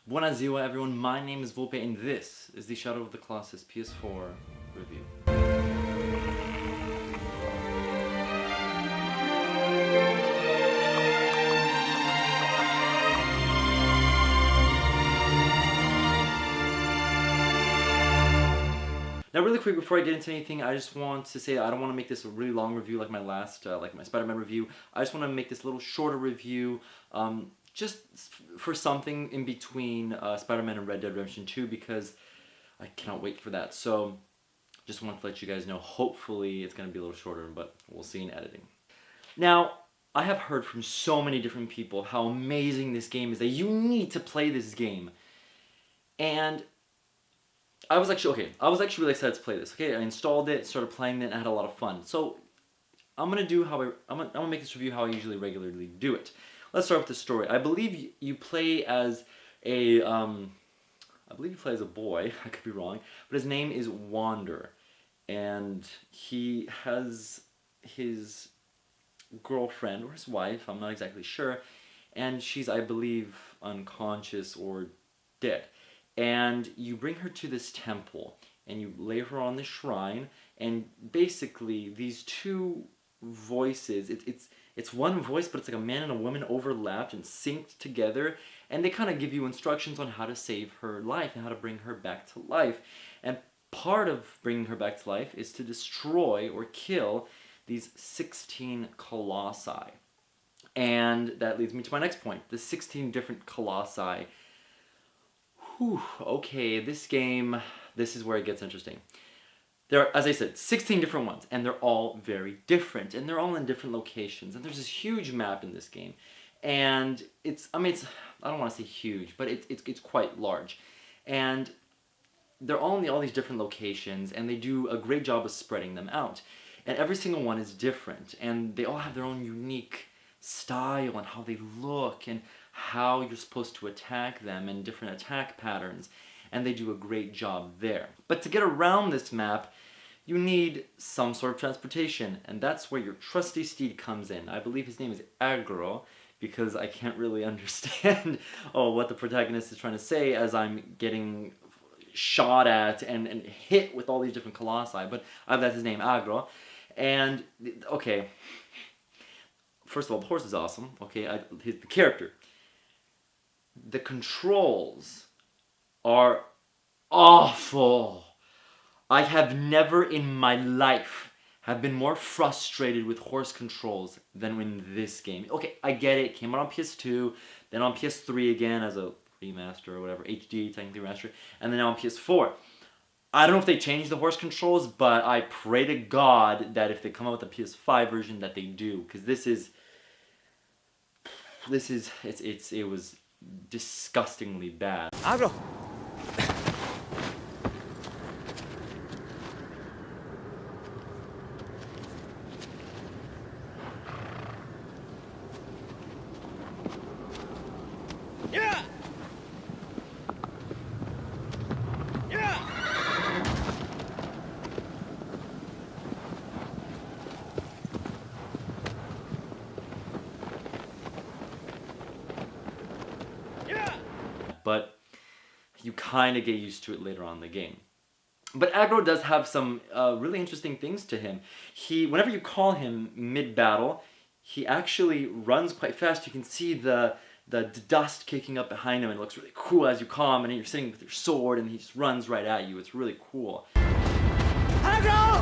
Buonasera everyone, my name is Vulpe and this is the Shadow of the Colossus PS4 review. Now really quick before I get into anything, I just want to say I don't want to make this a really long review like my last, like my Spider-Man review. I just want to make this a little shorter review, just for something in between Spider-Man and Red Dead Redemption 2 because I cannot wait for that. So just want to let you guys know, hopefully it's going to be a little shorter, but we'll see in editing. Now, I have heard from so many different people how amazing this game is, that you need to play this game. And I was actually really excited to play this. Okay, I installed it, started playing it, and I had a lot of fun. So I'm gonna make this review how I usually regularly do it. Let's start with the story. I believe you play as a boy. I could be wrong, but his name is Wander, and he has his girlfriend or his wife. I'm not exactly sure, and she's, I believe, unconscious or dead. And you bring her to this temple, and you lay her on the shrine, and basically these two voices, it's one voice, but it's like a man and a woman overlapped and synced together, and they kind of give you instructions on how to save her life and how to bring her back to life. And part of bringing her back to life is to destroy or kill these 16 colossi. And that leads me to my next point, the 16 different colossi. Whew, okay, this game, this is where it gets interesting. There are, as I said, 16 different ones, and they're all very different, and they're all in different locations, and there's this huge map in this game, and I don't want to say huge, but it's quite large, and they're all in all these different locations, and they do a great job of spreading them out, and every single one is different, and they all have their own unique style and how they look, and how you're supposed to attack them and different attack patterns, and they do a great job there. But to get around this map, you need some sort of transportation, and that's where your trusty steed comes in. I believe his name is Agro, because I can't really understand what the protagonist is trying to say as I'm getting shot at and hit with all these different colossi, but that's his name, Agro. And, okay, first of all, the horse is awesome, okay, the character. The controls are awful. I have never in my life have been more frustrated with horse controls than in this game. Okay, I get it. It came out on PS2, then on PS3 again as a remaster or whatever, HD, technically remastered, and then now on PS4. I don't know if they changed the horse controls, but I pray to God that if they come out with a PS5 version that they do, because it was disgustingly bad. Agro. Yeah. Yeah. But you kind of get used to it later on in the game. But Agro does have some really interesting things to him. Whenever you call him mid-battle, he actually runs quite fast. You can see the dust kicking up behind him, and it looks really cool as you call him, and you're sitting with your sword, and he just runs right at you. It's really cool. Agro.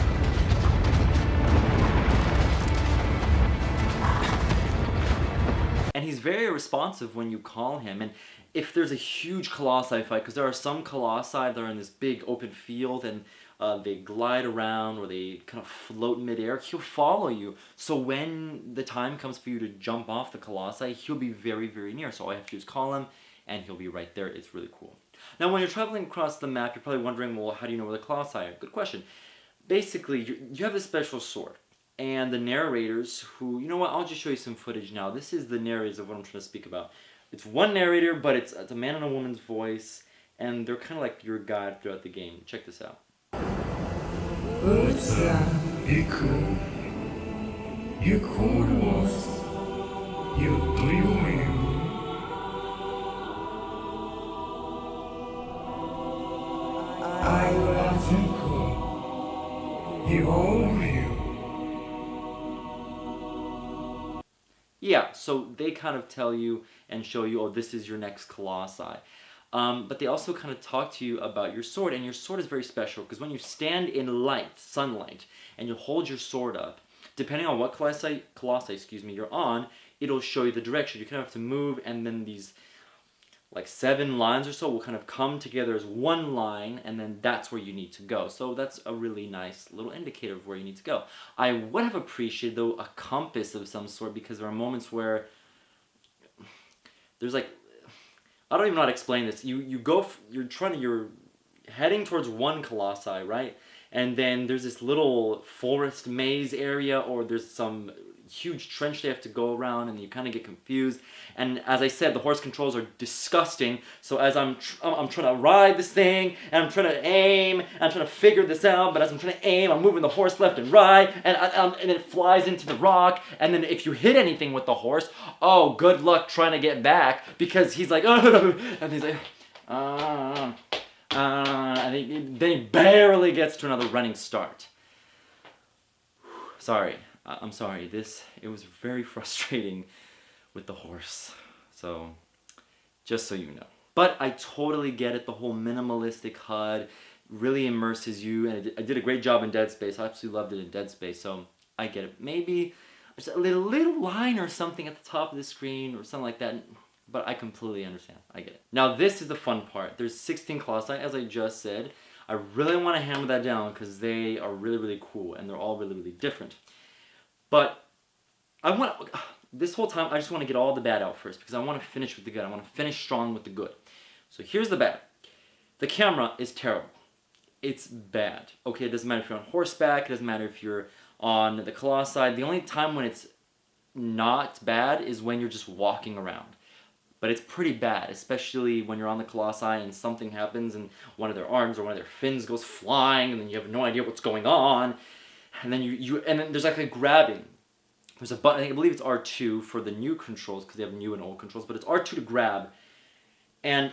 And he's very responsive when you call him, and if there's a huge colossi fight, because there are some colossi that are in this big open field, and they glide around, or they kind of float in midair, he'll follow you. So when the time comes for you to jump off the colossi, he'll be very, very near. So all you have to do is call him, and he'll be right there. It's really cool. Now, when you're traveling across the map, you're probably wondering, well, how do you know where the colossi are? Good question. Basically, you have a special sword. And the narrators who, you know what, I'll just show you some footage now. This is the narrators of what I'm trying to speak about. It's one narrator, but it's a man and a woman's voice, and they're kind of like your guide throughout the game. Check this out. You called us. You do you mean? Behold you. Yeah, so they kind of tell you and show you, oh, this is your next Colossi. But they also kind of talk to you about your sword, and your sword is very special because when you stand in sunlight, and you hold your sword up, depending on what Colossi, you're on, it'll show you the direction. You kind of have to move, and then these like 7 lines or so will kind of come together as one line, and then that's where you need to go. So that's a really nice little indicator of where you need to go. I would have appreciated, though, a compass of some sort, because there are moments where there's like, I don't even know how to explain this. You're heading towards one Colossi, right? And then there's this little forest maze area, or there's some huge trench they have to go around, and you kind of get confused. And as I said, the horse controls are disgusting. So as I'm trying to ride this thing, and I'm trying to aim, and I'm trying to figure this out, but as I'm trying to aim, I'm moving the horse left and right, and it flies into the rock. And then if you hit anything with the horse, oh, good luck trying to get back, because he's like, and he's like, and then he barely gets to another running start. Sorry. I'm sorry, it was very frustrating with the horse. So, just so you know. But I totally get it, the whole minimalistic HUD really immerses you, and I did a great job in Dead Space. I absolutely loved it in Dead Space, so I get it. Maybe just a little line or something at the top of the screen or something like that, but I completely understand. I get it. Now this is the fun part. There's 16 Colossi, as I just said. I really want to hammer that down because they are really, really cool, and they're all really, really different. But this whole time, I just want to get all the bad out first, because I want to finish with the good. I want to finish strong with the good. So here's the bad. The camera is terrible. It's bad. Okay, it doesn't matter if you're on horseback. It doesn't matter if you're on the Colossi. The only time when it's not bad is when you're just walking around. But it's pretty bad, especially when you're on the Colossi and something happens and one of their arms or one of their fins goes flying, and then you have no idea what's going on. And then and then there's like a grabbing. There's a button, I believe it's R2 for the new controls, because they have new and old controls, but it's R2 to grab. And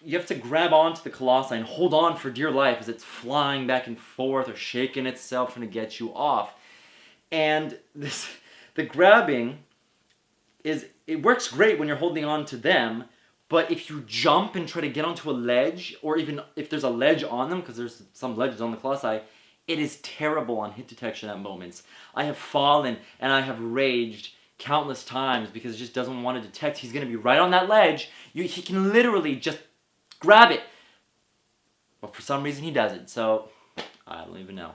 you have to grab onto the Colossi and hold on for dear life as it's flying back and forth or shaking itself trying to get you off. And the grabbing it works great when you're holding on to them, but if you jump and try to get onto a ledge, or even if there's a ledge on them, because there's some ledges on the Colossi, it is terrible on hit detection at moments. I have fallen and I have raged countless times because it just doesn't want to detect he's going to be right on that ledge. He can literally just grab it. But for some reason he doesn't, so I don't even know.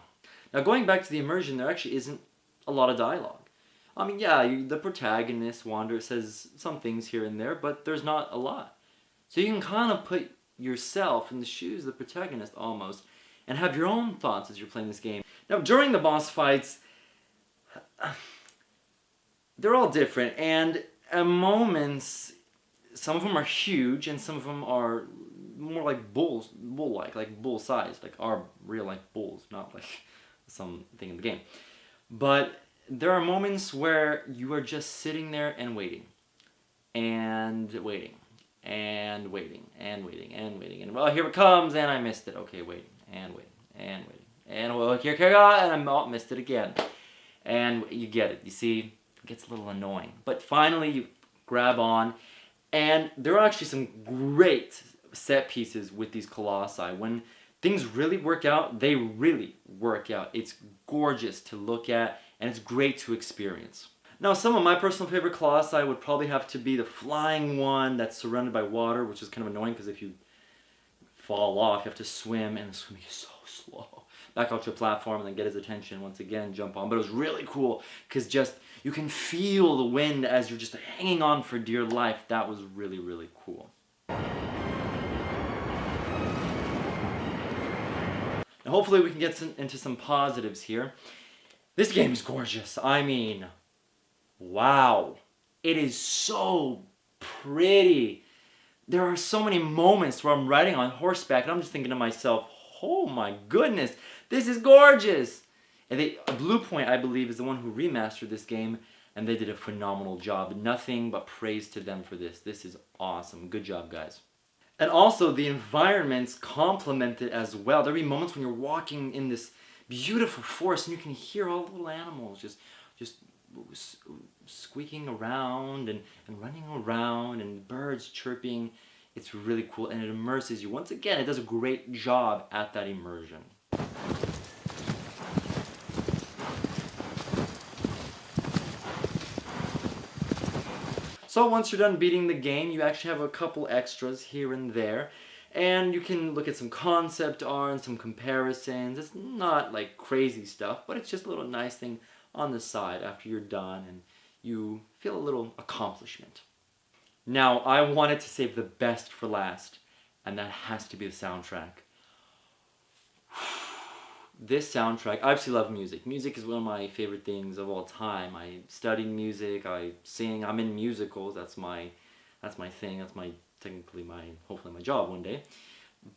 Now going back to the immersion, there actually isn't a lot of dialogue. I mean, yeah, the protagonist, Wander, says some things here and there, but there's not a lot. So you can kind of put yourself in the shoes of the protagonist almost, and have your own thoughts as you're playing this game. Now, during the boss fights, they're all different, and at moments, some of them are huge, and some of them are more like bull-like bull size, like are real like bulls, not like something in the game. But there are moments where you are just sitting there and waiting, and waiting, and waiting, and waiting, and waiting, and well, here it comes, and I missed it. Okay, waiting. And waiting, and waiting, and well, here, and I missed it again. And you get it, you see, it gets a little annoying. But finally, you grab on, and there are actually some great set pieces with these Colossi. When things really work out, they really work out. It's gorgeous to look at, and it's great to experience. Now, some of my personal favorite Colossi would probably have to be the flying one that's surrounded by water, which is kind of annoying because if you fall off, you have to swim, and the swimming is so slow. Back out to a platform and then get his attention once again, jump on. But it was really cool because just you can feel the wind as you're just hanging on for dear life. That was really, really cool. And hopefully we can get into some positives here. This game is gorgeous. I mean, wow. It is so pretty. There are so many moments where I'm riding on horseback and I'm just thinking to myself, oh my goodness, this is gorgeous. And Blue Point, I believe, is the one who remastered this game, and they did a phenomenal job. Nothing but praise to them for this. This is awesome. Good job, guys. And also, the environments complement it as well. There'll be moments when you're walking in this beautiful forest, and you can hear all the little animals just squeaking around and running around, and birds chirping. It's really cool, and it immerses you. Once again, it does a great job at that immersion. So once you're done beating the game, you actually have a couple extras here and there. And you can look at some concept art and some comparisons. It's not like crazy stuff, but it's just a little nice thing on the side after you're done and you feel a little accomplishment. Now, I wanted to save the best for last, and that has to be the soundtrack. This soundtrack, I obviously love music. Music is one of my favorite things of all time. I study music, I sing, I'm in musicals, that's my thing, hopefully my job one day.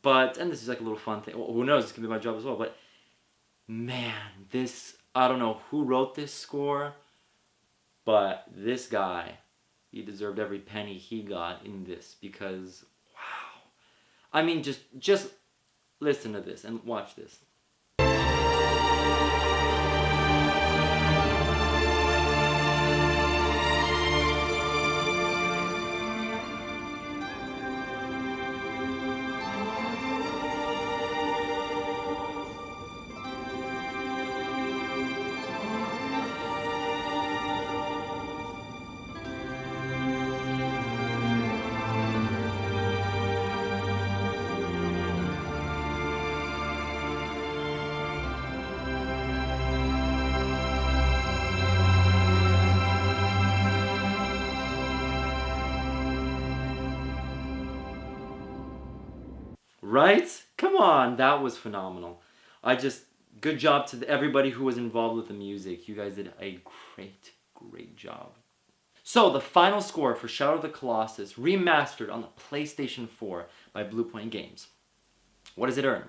But, and this is like a little fun thing, well, who knows, this could be my job as well, but man, I don't know who wrote this score, but this guy, he deserved every penny he got in this, because, wow. I mean, just listen to this and watch this. Right? Come on, that was phenomenal. Good job to everybody who was involved with the music. You guys did a great job. So, the final score for Shadow of the Colossus, remastered on the PlayStation 4 by Bluepoint Games. What does it earn?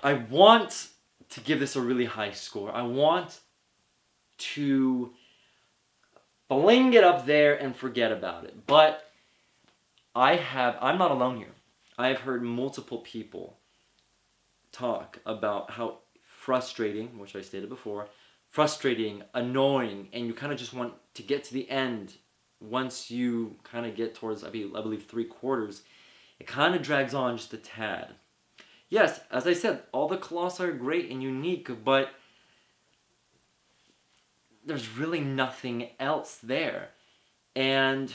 I want to give this a really high score. I want to bling it up there and forget about it. But I'm not alone here. I've heard multiple people talk about how frustrating, which I stated before, frustrating, annoying, and you kind of just want to get to the end. Once you kind of get towards, I believe 3/4, it kind of drags on just a tad. Yes, as I said, all the Colossi are great and unique, but there's really nothing else there. And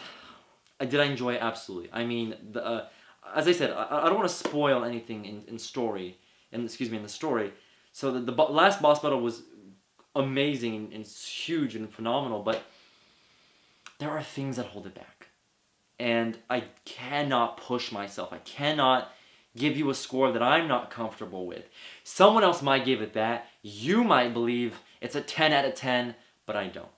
did I enjoy it? Absolutely. I mean, as I said, I don't want to spoil anything in the story. So the last boss battle was amazing and huge and phenomenal, but there are things that hold it back. And I cannot push myself. I cannot give you a score that I'm not comfortable with. Someone else might give it that. You might believe it's a 10 out of 10, but I don't.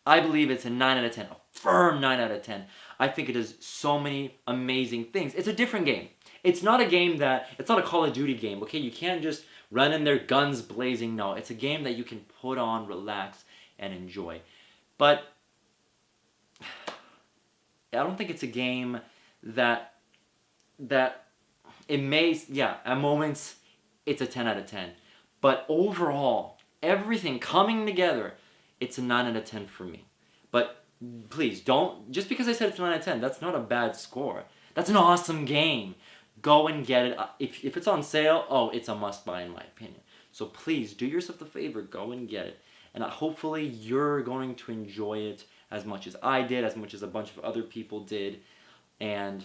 I believe it's a 9 out of 10, a firm 9 out of 10. I think it does so many amazing things. It's a different game. It's not a Call of Duty game, okay? You can't just run in there guns blazing. No, it's a game that you can put on, relax, and enjoy. But I don't think it's a game that it may, at moments, it's a 10 out of 10. But overall, everything coming together, it's a 9 out of 10 for me. But please, just because I said it's a 9 out of 10, that's not a bad score. That's an awesome game. Go and get it. If it's on sale, it's a must-buy in my opinion. So please, do yourself the favor, go and get it. And hopefully you're going to enjoy it as much as I did, as much as a bunch of other people did. And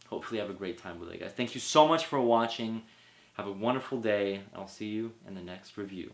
hopefully have a great time with it, guys. Thank you so much for watching. Have a wonderful day. I'll see you in the next review.